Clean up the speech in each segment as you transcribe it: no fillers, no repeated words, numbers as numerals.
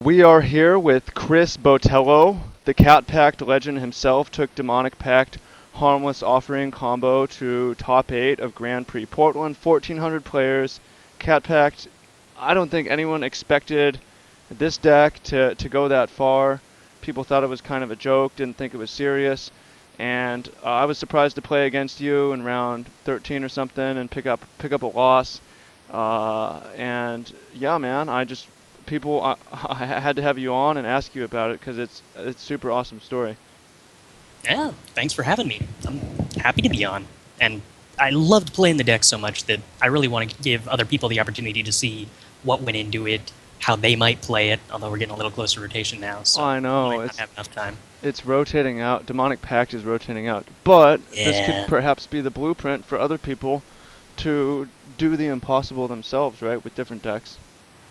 We are here with Chris Botelo. The Cat Pact legend himself took Demonic Pact Harmless Offering combo to top 8 of Grand Prix Portland, 1,400 players. Cat Pact, I don't think anyone expected this deck to go that far. People thought it was kind of a joke, didn't think it was serious. And I was surprised to play against you in round 13 or something and pick up a loss. And yeah, man, I had to have you on and ask you about it because it's super awesome story. Yeah, thanks for having me. I'm happy to be on. And I loved playing the deck so much that I really want to give other people the opportunity to see what went into it, how they might play it, although we're getting a little closer to rotation now, so I we know might not have enough time. it's rotating out. Demonic Pact is rotating out, but this could Yeah. perhaps be the blueprint for other people to do the impossible themselves, right? With different decks.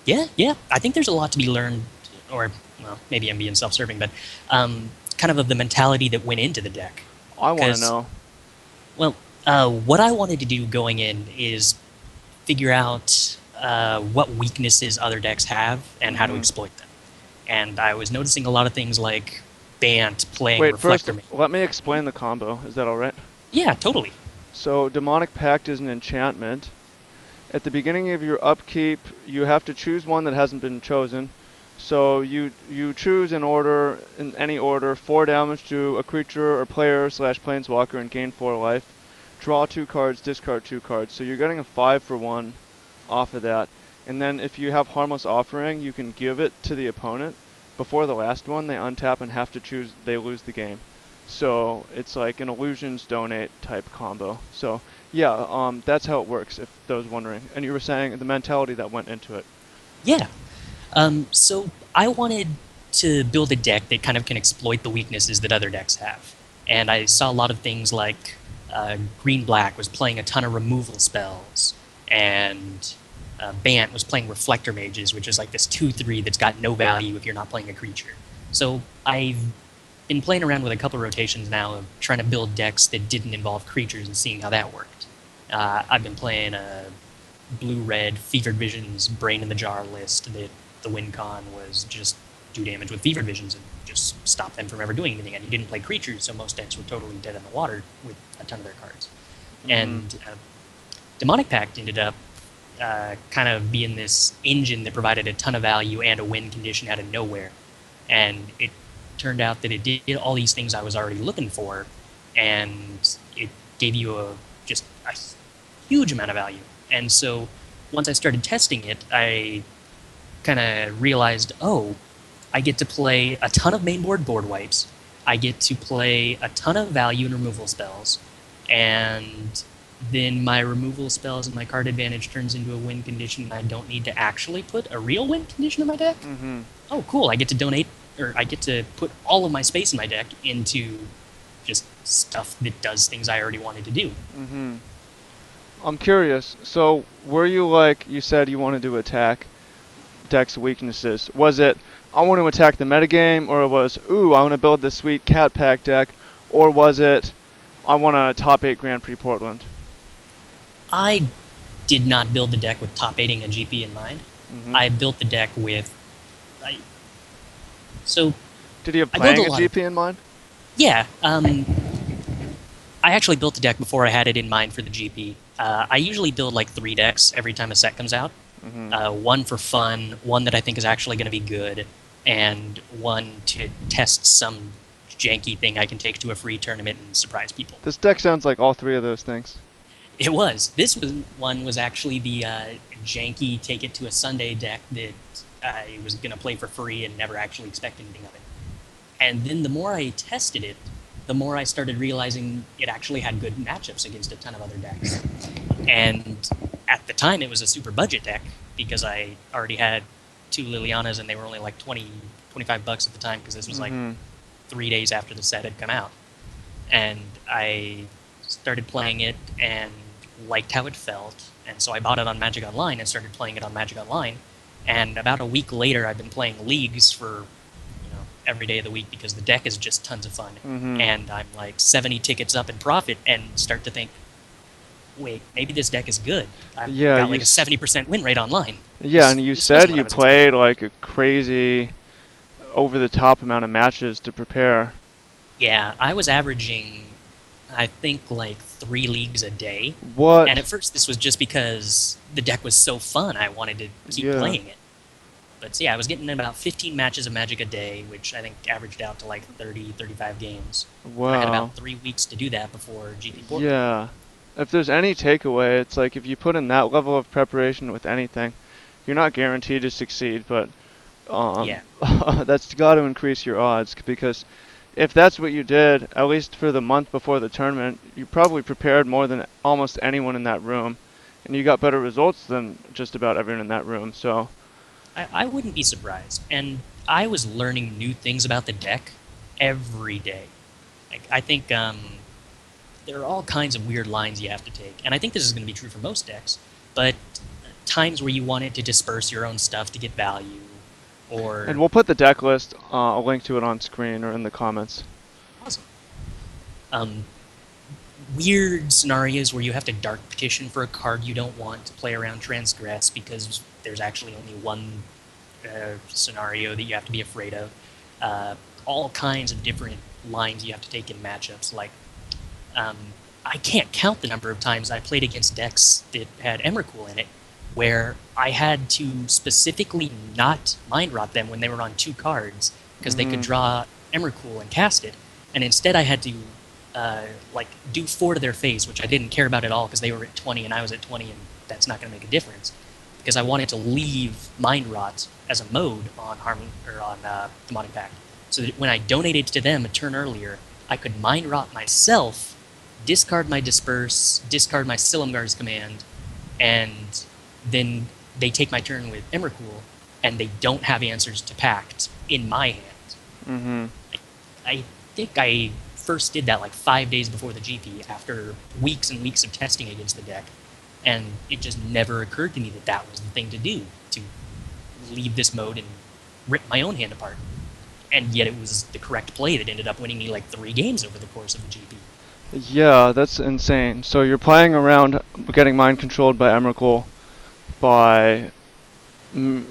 Yeah. I think there's a lot to be learned, or, well, maybe I'm being self-serving, but kind of the mentality that went into the deck. I want to Because, know. well, what I wanted to do going in is figure out what weaknesses other decks have and how to hmm exploit them. And I was noticing a lot of things like Bant playing Wait, first Reflector Mage. let me explain the combo. Is that all right? Yeah, totally. So Demonic Pact is an enchantment. At the beginning of your upkeep, you have to choose one that hasn't been chosen. So you choose in any order 4 damage to a creature or player slash planeswalker and gain 4 life. Draw 2 cards, discard 2 cards. So you're getting a 5 for 1 off of that. And then if you have Harmless Offering, you can give it to the opponent. Before the last one, they untap and have to choose, they lose the game. So it's like an illusions donate type combo. So yeah, that's how it works. If those wondering, and you were saying the mentality that went into it. Yeah. So I wanted to build a deck that kind of can exploit the weaknesses that other decks have. And I saw a lot of things like Green Black was playing a ton of removal spells, and Bant was playing Reflector Mages, which is like this 2/3 that's got no value if you're not playing a creature. So I've been playing around with a couple rotations now of trying to build decks that didn't involve creatures and seeing how that worked. I've been playing a blue-red Fevered Visions Brain in the Jar list that the win con was just do damage with Fevered Visions and just stop them from ever doing anything. And you didn't play creatures, so most decks were totally dead in the water with a ton of their cards. hmm And Demonic Pact ended up kind of being this engine that provided a ton of value and a win condition out of nowhere. And it turned out that it did all these things I was already looking for, and it gave you just a huge amount of value. And so once I started testing it, I kind of realized, oh, I get to play a ton of mainboard board wipes. I get to play a ton of value and removal spells, and then my removal spells and my card advantage turns into a win condition, and I don't need to actually put a real win condition in my deck. hmm Oh, cool! I get to donate, or I get to put all of my space in my deck into just stuff that does things I already wanted to do. hmm I'm curious. So were you like you said you wanted to attack deck's weaknesses? Was it I want to attack the metagame, or it was ooh I want to build this sweet Cat Pack deck, or was it I want to top 8 Grand Prix Portland? I did not build the deck with top aiding a GP in mind. hmm I built the deck with, I, so Did you have I built playing a a lot of, GP in mind? yeah. I actually built the deck before I had it in mind for the GP. I usually build like 3 decks every time a set comes out. hmm One for fun, one that I think is actually going to be good, and one to test some janky thing I can take to a free tournament and surprise people. This deck sounds like all 3 of those things. It was. This one was actually the janky take it to a Sunday deck that I was going to play for free and never actually expect anything of it. And then the more I tested it, the more I started realizing it actually had good matchups against a ton of other decks. And at the time, it was a super budget deck because I already had 2 Lilianas and they were only like 20, $25 at the time because this was like hmm 3 days after the set had come out. And I started playing it and liked how it felt, and so I bought it on Magic Online and started playing it on Magic Online. And about a week later, I've been playing leagues for every day of the week because the deck is just tons of fun. hmm And I'm like 70 tickets up in profit and start to think, wait, maybe this deck is good. I've Yeah, got like a 70% win rate online. yeah, and you This was said what I you was expecting. played like a crazy over the top amount of matches to prepare. Yeah, I was averaging, I think, like 3 leagues a day. And What? at first, this was just because the deck was so fun, I wanted to keep Yeah. playing it. But so yeah, I was getting about 15 matches of Magic a day, which I think averaged out to like 30, 35 games. And I had about Wow. 3 weeks to do that before GP Portland. Yeah. If there's any takeaway, it's like if you put in that level of preparation with anything, you're not guaranteed to succeed, but Yeah. that's got to increase your odds because if that's what you did, at least for the month before the tournament, you probably prepared more than almost anyone in that room, and you got better results than just about everyone in that room. So, I wouldn't be surprised. And I was learning new things about the deck every day. Like, I think there are all kinds of weird lines you have to take. And I think this is going to be true for most decks. But times where you wanted to disperse your own stuff to get value, and or we'll put the deck list, a link to it on screen or in the comments. awesome. Um, Weird scenarios where you have to dark petition for a card you don't want to play around Transgress because there's actually only one scenario that you have to be afraid of. All kinds of different lines you have to take in matchups. Like, um, I can't count the number of times I played against decks that had Emrakul in it, where I had to specifically not mind rot them when they were on 2 cards because they could Mm-hmm. draw Emrakul and cast it, and instead I had to like do 4 to their face, which I didn't care about at all because they were at 20 and I was at 20, and that's not going to make a difference because I wanted to leave Mind Rot as a mode on Demonic Pact, so that when I donated to them a turn earlier, I could Mind Rot myself, discard my Disperse, discard my Silumgar's Command, and then they take my turn with Emrakul, and they don't have answers to Pact in my hand. Mm-hmm. I think I first did that like 5 days before the GP after weeks and weeks of testing against the deck, and it just never occurred to me that that was the thing to do, to leave this mode and rip my own hand apart. And yet it was the correct play that ended up winning me like 3 games over the course of the GP. Yeah, that's insane. So you're playing around getting mind controlled by Emrakul by mm,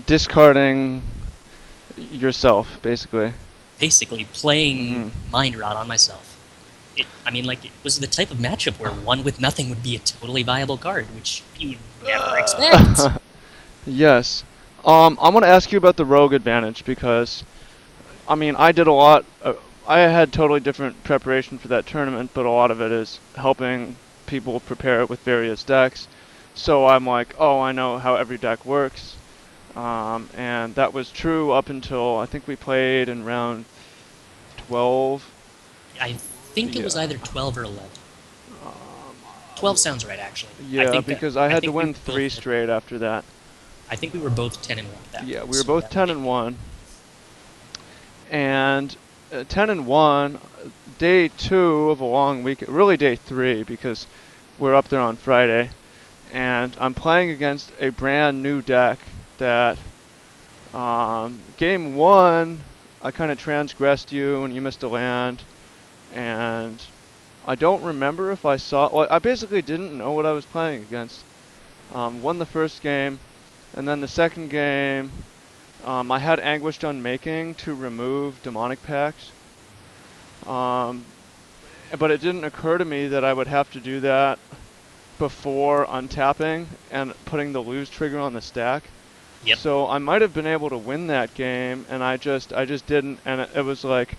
discarding yourself, basically. Basically, playing Mm-hmm. Mind Rot on myself. I mean, like, it was the type of matchup where one with nothing would be a totally viable card, which you would never expect. Yes. I want to ask you about the rogue advantage because, I mean, I did a lot. I had totally different preparation for that tournament, but a lot of it is helping people prepare with various decks. So I'm like, oh, I know how every deck works. And that was true up until I think we played in round 12. I think it was Yeah. either 12 or 11. Um, 12 sounds right, actually. yeah, because I I had to think we win were both 3 straight after that. I think we were both 10-1 at that Yeah, point, we were so both that would 10 make and 1. And 10 and 1, day 2 of a long week, really day 3 because we're up there on Friday. And I'm playing against a brand new deck that game 1, I kind of transgressed you and you missed a land. And I don't remember if I saw, well, I basically didn't know what I was playing against. Won the first game, and then the second game, I had Anguished Unmaking to remove Demonic Pact. Um, but it didn't occur to me that I would have to do that before untapping and putting the lose trigger on the stack. Yep. So I might have been able to win that game, and I just didn't. And it was like,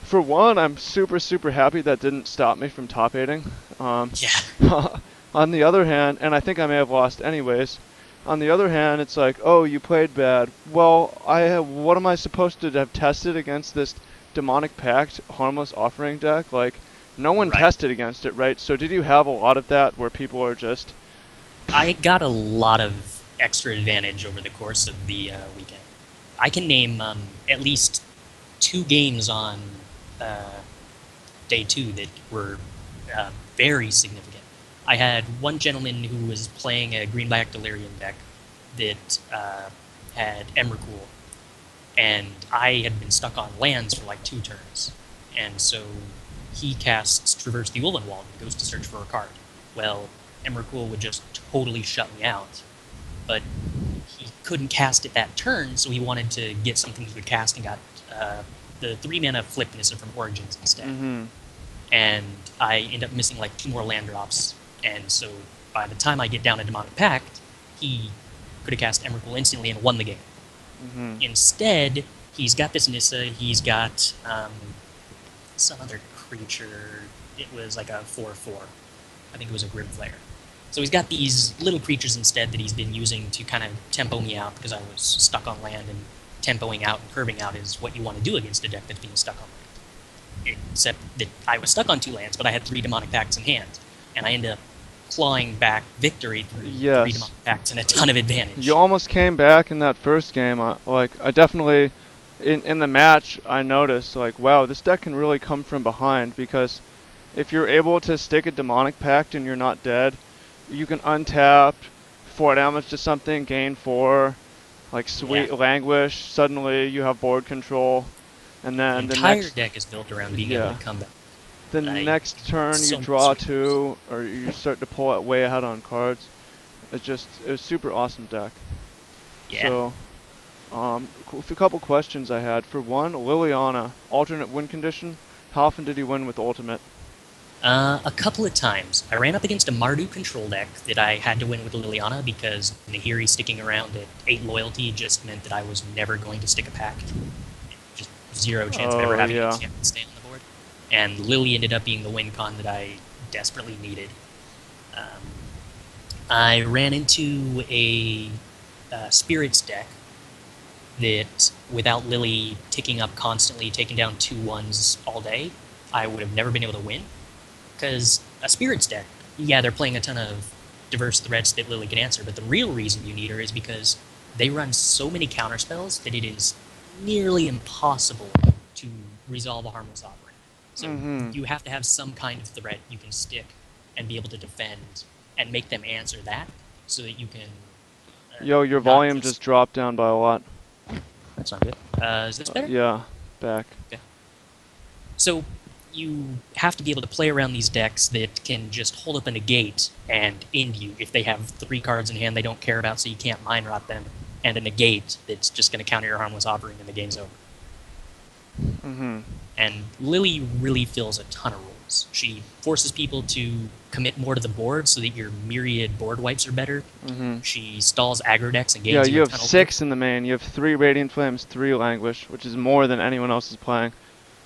for one, I'm super happy that didn't stop me from top eighting. Yeah. On the other hand, and I think I may have lost anyways. On the other hand, it's like, oh, you played bad. Well, what am I supposed to have tested against this Demonic Pact harmless offering deck? Like, no one Right. tested against it, right? So did you have a lot of that where people are just, I got a lot of extra advantage over the course of the weekend. I can name at least 2 games on uh, day 2 that were very significant. I had one gentleman who was playing a green-black Delirium deck that had Emrakul, and I had been stuck on lands for like 2 turns. And so he casts Traverse the Ulvenwald and goes to search for a card. Well, Emrakul would just totally shut me out, but he couldn't cast it that turn, so he wanted to get something he could cast and got the 3-mana Flip Nissa from Origins instead. Mm-hmm. And I end up missing like 2 more land drops, and so by the time I get down to Demonic Pact, he could have cast Emrakul instantly and won the game. Mm-hmm. Instead, he's got this Nissa, he's got some other creature. It was like a 4/4. I think it was a Grim Flare. So he's got these little creatures instead that he's been using to kind of tempo me out because I was stuck on land, and tempoing out and curving out is what you want to do against a deck that's being stuck on land. Except that I was stuck on 2 lands, but I had 3 Demonic Pacts in hand, and I ended up clawing back victory through 3 Demonic Pacts and a ton of advantage. You almost came back in that first game. I definitely, in the match, I noticed, like, wow, this deck can really come from behind, because if you're able to stick a Demonic Pact and you're not dead, you can untap 4 damage to something, gain 4, like sweet Languish, suddenly you have board control, and then the entire deck is built around being able to come back. The next turn you draw 2, or you start to pull it way ahead on cards. It was super awesome deck. Yeah. So, a couple questions I had. For one, Liliana, alternate win condition. How often did he win with ultimate? A couple of times. I ran up against a Mardu control deck that I had to win with Liliana because Nahiri sticking around at 8 loyalty just meant that I was never going to stick a Pact. Just 0 chance of ever having a chance to stay on the board. And Lily ended up being the win con that I desperately needed. I ran into a Spirits deck that, without Lily ticking up constantly, taking down 2/1s all day, I would have never been able to win. Because a Spirits deck, yeah, they're playing a ton of diverse threats that Lily can answer, but the real reason you need her is because they run so many counterspells that it is nearly impossible to resolve a Harmless Offering. So you have to have some kind of threat you can stick and be able to defend and make them answer that so that you can... Yo, your volume just dropped down by a lot. That's not good. Is this better? Yeah, back. Okay. So you have to be able to play around these decks that can just hold up a negate and end you. If they have 3 cards in hand they don't care about, so you can't mind rot them, and a negate that's just going to counter your Harmless Offering and the game's over. And Lily really fills a ton of roles. She forces people to commit more to the board so that your myriad board wipes are better. She stalls aggro decks and gains. Yeah, you have 6 in the main. You have 3 Radiant Flames, 3 Languish, which is more than anyone else is playing.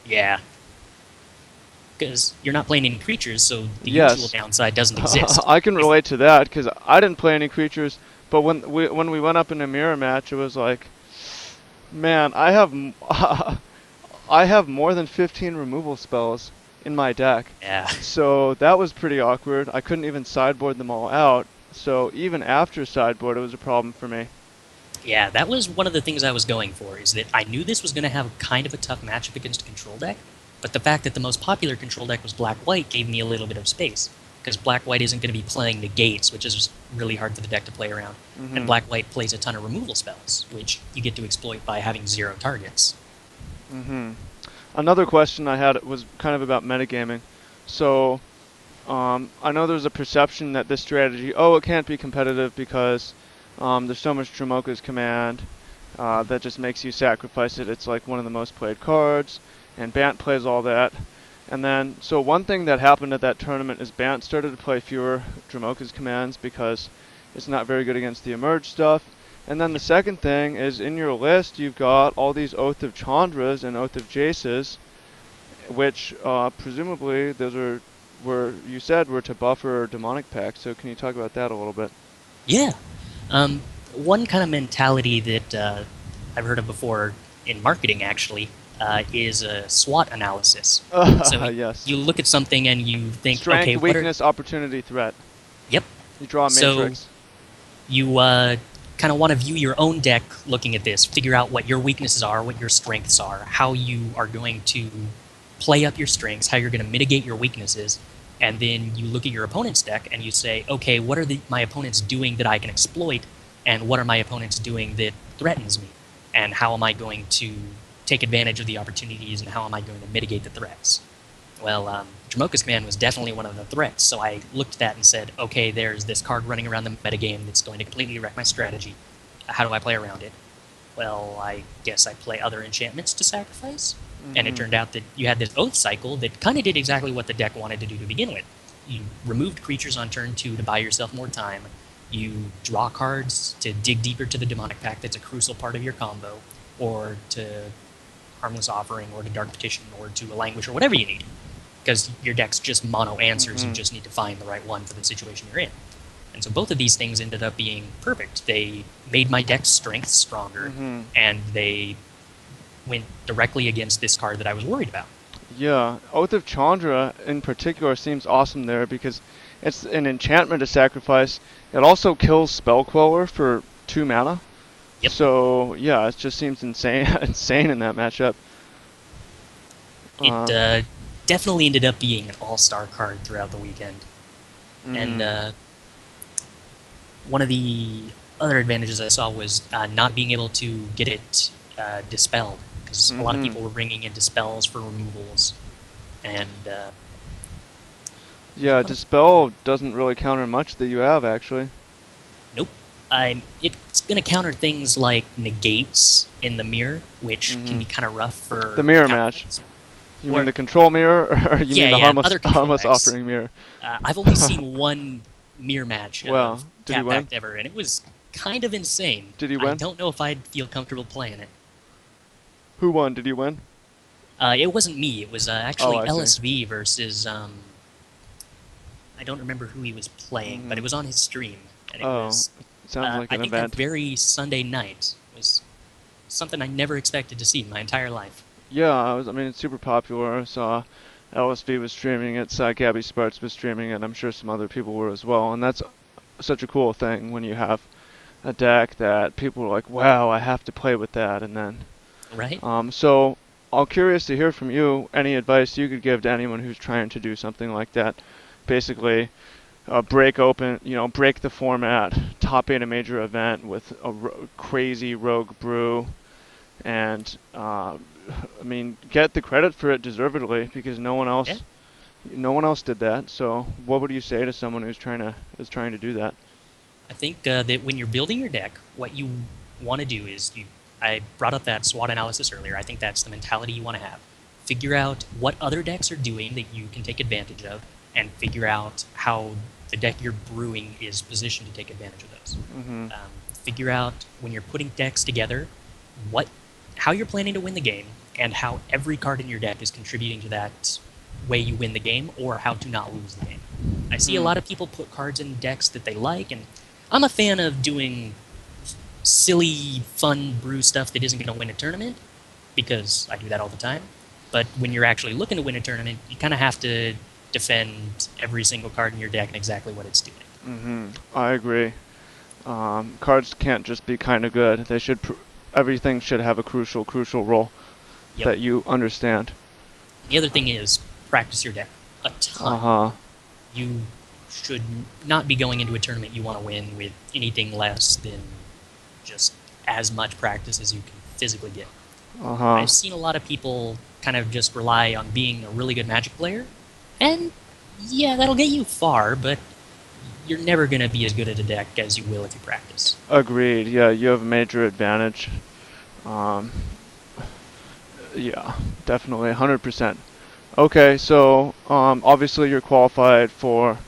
Yeah. Because you're not playing any creatures, so the usual downside doesn't exist. I can relate to that, because I didn't play any creatures, but when we went up in a mirror match, it was like, man, I have more than 15 removal spells in my deck. Yeah. So that was pretty awkward. I couldn't even sideboard them all out. So even after sideboard, it was a problem for me. Yeah, that was one of the things I was going for, is that I knew this was going to have kind of a tough matchup against a control deck, but the fact that the most popular control deck was Black-White gave me a little bit of space, because Black-White isn't going to be playing negates, which is really hard for the deck to play around, and Black-White plays a ton of removal spells, which you get to exploit by having 0 targets. Another question I had was kind of about metagaming. So, I know there's a perception that this strategy, it can't be competitive because there's so much Dromoka's Command that just makes you sacrifice it. It's like one of the most played cards, and Bant plays all that. And then, so one thing that happened at that tournament is Bant started to play fewer Dromoka's Commands because it's not very good against the Emerge stuff. And then the second thing is, in your list, you've got all these Oath of Chandras and Oath of Jaces, which presumably those were you said were to buffer Demonic Pact. So can you talk about that a little bit? Yeah. One kind of mentality that I've heard of before in marketing, actually, is a SWOT analysis. So yes. You look at something and you think, strength, okay, weakness, opportunity, threat. Yep. You draw a matrix. So you kind of want to view your own deck looking at this, figure out what your weaknesses are, what your strengths are, how you are going to play up your strengths, how you're going to mitigate your weaknesses, and then you look at your opponent's deck and you say, okay, what are my opponents doing that I can exploit, and what are my opponents doing that threatens me, and how am I going to take advantage of the opportunities, and how am I going to mitigate the threats? Well, Dromoka's Command was definitely one of the threats, so I looked at that and said, okay, there's this card running around the metagame that's going to completely wreck my strategy. How do I play around it? Well, I guess I play other enchantments to sacrifice. And it Mm-hmm. turned out that you had this Oath cycle that kind of did exactly what the deck wanted to do to begin with. You removed creatures on turn 2 to buy yourself more time. You draw cards to dig deeper to the Demonic Pact that's a crucial part of your combo, or to Harmless Offering, or to Dark Petition, or to a Languish, or whatever you need. Because your deck's just mono answers, you Mm-hmm. just need to find the right one for the situation you're in. And so both of these things ended up being perfect. They made my deck's strength stronger, Mm-hmm. and they went directly against this card that I was worried about. Yeah, Oath of Chandra in particular seems awesome there because it's an enchantment to sacrifice. It also kills Spell Queller for 2 mana. Yep. So yeah, it just seems insane, insane in that matchup. It Um, definitely ended up being an all-star card throughout the weekend. And one of the other advantages I saw was not being able to get it dispelled, because a lot of people were bringing in dispels for removals, and yeah, Dispel doesn't really counter much that you have actually. nope. It's going to counter things like negates in the mirror, which can be kind of rough for The mirror match. counterplays. You Or mean the control mirror, or you mean the yeah, other control harmless decks. offering mirror? I've only seen one mirror match of Well, did he win? Pact ever, and it was kind of insane. Did he I win? don't know if I'd feel comfortable playing it. Who won? Did he win? It wasn't me. It was actually Oh, I see. LSV versus I don't remember who he was playing, but it was on his stream, and it was sounds like I an think that event. very Sunday night was something I never expected to see in my entire life. Yeah, I mean, it's super popular. I saw LSV was streaming it, saw Gabby Sparks was streaming it. I'm sure some other people were as well. And that's such a cool thing when you have a deck that people are like, wow, I have to play with that. And then, Right? so I'm curious to hear from you any advice you could give to anyone who's trying to do something like that. Basically, break open, break the format, top eight a major event with a crazy rogue brew, and I mean, get the credit for it deservedly because Yeah. no one else did that. So, what would you say to someone who's trying to do that? I think that when you're building your deck, what you want to do is I brought up that SWOT analysis earlier. I think that's the mentality you want to have. Figure out what other decks are doing that you can take advantage of, and figure out how the deck you're brewing is positioned to take advantage of those. Mhm. Figure out when you're putting decks together how you're planning to win the game, and how every card in your deck is contributing to that way you win the game, or how to not lose the game. I see a lot of people put cards in decks that they like, and I'm a fan of doing silly, fun brew stuff that isn't going to win a tournament, because I do that all the time. But when you're actually looking to win a tournament, you kind of have to defend every single card in your deck and exactly what it's doing. I agree. Cards can't just be kind of good. They should. Everything should have a crucial role Yep. that you understand. The other thing is practice your deck a ton. Uh-huh. You should not be going into a tournament you want to win with anything less than just as much practice as you can physically get. Uh-huh. I've seen a lot of people kind of just rely on being a really good Magic player, and yeah, that'll get you far, but you're never going to be as good at a deck as you will if you practice. Agreed. Yeah, you have a major advantage. Yeah, definitely, 100%. Okay, so obviously you're qualified for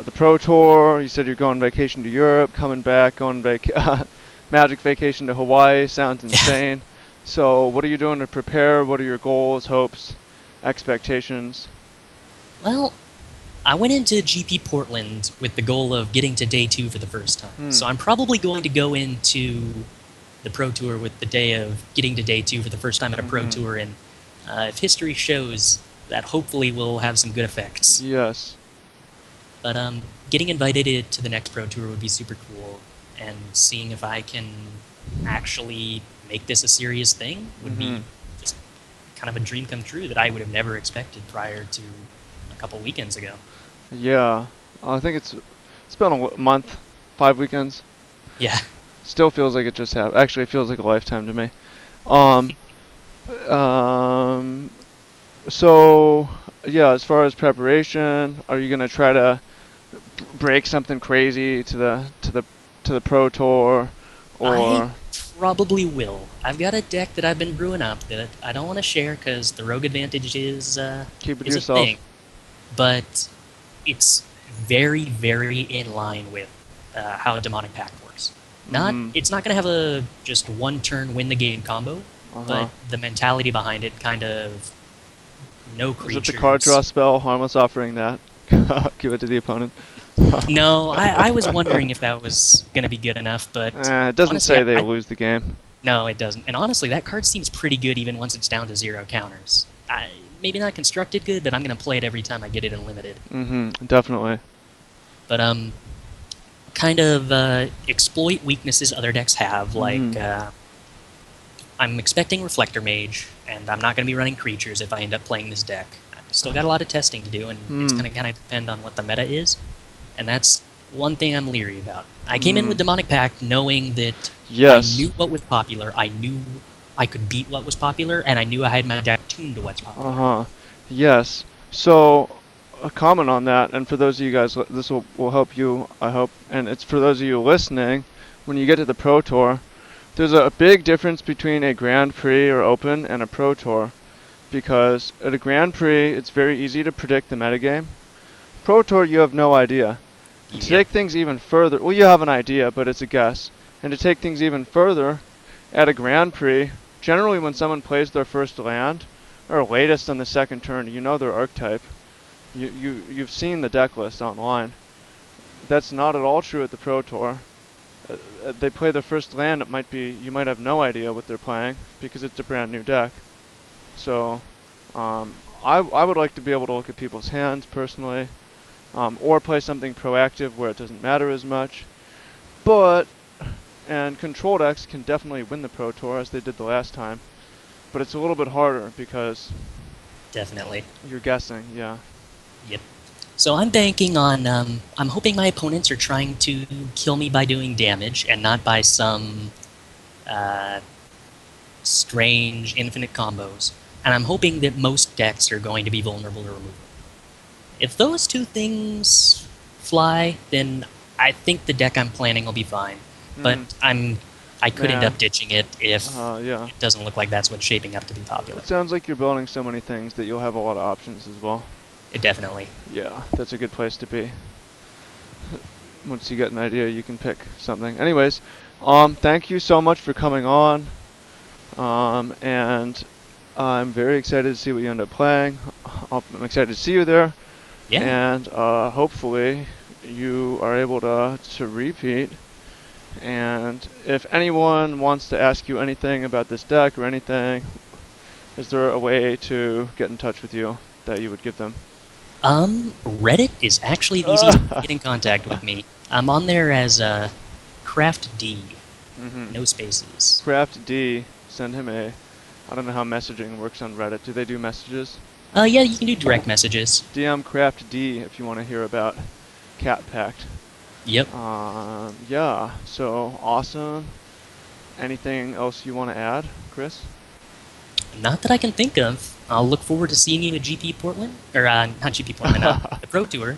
the Pro Tour. You said you're going vacation to Europe, coming back, going Magic vacation to Hawaii. Sounds insane. So what are you doing to prepare? What are your goals, hopes, expectations? Well, I went into GP Portland with the goal of getting to day 2 for the first time. So I'm probably going to go into the Pro Tour with the day of getting to day 2 for the first time at a Pro Tour, and if history shows, that hopefully will have some good effects. Yes. But getting invited to the next Pro Tour would be super cool, and seeing if I can actually make this a serious thing would be just kind of a dream come true that I would have never expected prior to a couple weekends ago. Yeah, I think it's been a month, 5 weekends. Yeah. Still feels like it just happened. Actually, it feels like a lifetime to me. So yeah, as far as preparation, are you gonna try to break something crazy to the Pro Tour, I Or probably will. I've got a deck that I've been brewing up that I don't want to share because the rogue advantage keep it to is a yourself? thing, but it's very, very in line with how Demonic Pact works. Mm-hmm. It's not going to have a just one turn win the game combo, but Uh-huh. the mentality behind it kind of no Is it the card creatures. draw spell, harmless offering that? Give it to the opponent. No, I was wondering if that was going to be good enough, but It doesn't honestly, say they lose the game. no, it doesn't. And honestly, that card seems pretty good even once it's down to 0 counters. Maybe not constructed good, but I'm going to play it every time I get it in limited. Mm-hmm. Definitely. But kind of exploit weaknesses other decks have. Mm-hmm. Like I'm expecting Reflector Mage, and I'm not going to be running creatures if I end up playing this deck. I've still got a lot of testing to do, and it's Hmm. going to kind of depend on what the meta is. And that's one thing I'm leery about. I came in Hmm. with Demonic Pact knowing that I Yes. knew what was popular. I knew I could beat what was popular, and I knew I had my deck tuned to what's popular. Uh-huh. Yes. So, a comment on that, and for those of you guys, this will help you, I hope, and it's for those of you listening, when you get to the Pro Tour, there's a big difference between a Grand Prix or Open and a Pro Tour, because at a Grand Prix, it's very easy to predict the metagame. Pro Tour, you have no idea. And to Yep. take things even further, well, you have an idea, but it's a guess. And to take things even further, at a Grand Prix, generally when someone plays their first land, or latest on the second turn, you know their archetype. You've seen the deck list online. That's not at all true at the Pro Tour. They play their first land, you might have no idea what they're playing because it's a brand new deck. So, I would like to be able to look at people's hands personally, or play something proactive where it doesn't matter as much. But and control decks can definitely win the Pro Tour as they did the last time, but it's a little bit harder because Definitely. you're guessing. Yeah. Yep. So I'm banking on. I'm hoping my opponents are trying to kill me by doing damage and not by some uh, strange infinite combos. And I'm hoping that most decks are going to be vulnerable to removal. If those two things fly, then I think the deck I'm planning will be fine. But Hmm. I could end up Man. ditching it if Yeah. it doesn't look like that's what's shaping up to be popular. It sounds like you're building so many things that you'll have a lot of options as well. It definitely. Yeah, that's a good place to be. Once you get an idea, you can pick something. Anyways, thank you so much for coming on. And I'm very excited to see what you end up playing. I'm excited to see you there, Yeah. and hopefully you are able to repeat. And if anyone wants to ask you anything about this deck or anything, is there a way to get in touch with you that you would give them? Reddit is actually the easiest way to get in contact with me. I'm on there as Craft D, Mm-hmm. no spaces. Craft D, send him a. I don't know how messaging works on Reddit. Do they do messages? Yeah, you can do direct messages. DM Craft D if you want to hear about Cat Pact. Yep. Yeah, so awesome. Anything else you want to add, Chris? Not that I can think of. I'll look forward to seeing you at GP Portland, or not GP Portland, the Pro Tour,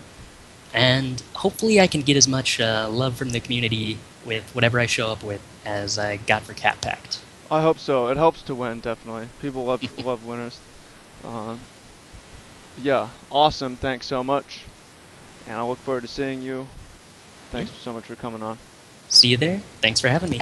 and hopefully I can get as much love from the community with whatever I show up with as I got for Cat Pact. I hope so. It helps to win, definitely. People love winners. Um, yeah, awesome. Thanks so much. And I look forward to seeing you. Thanks so much for coming on. See you there. Thanks for having me.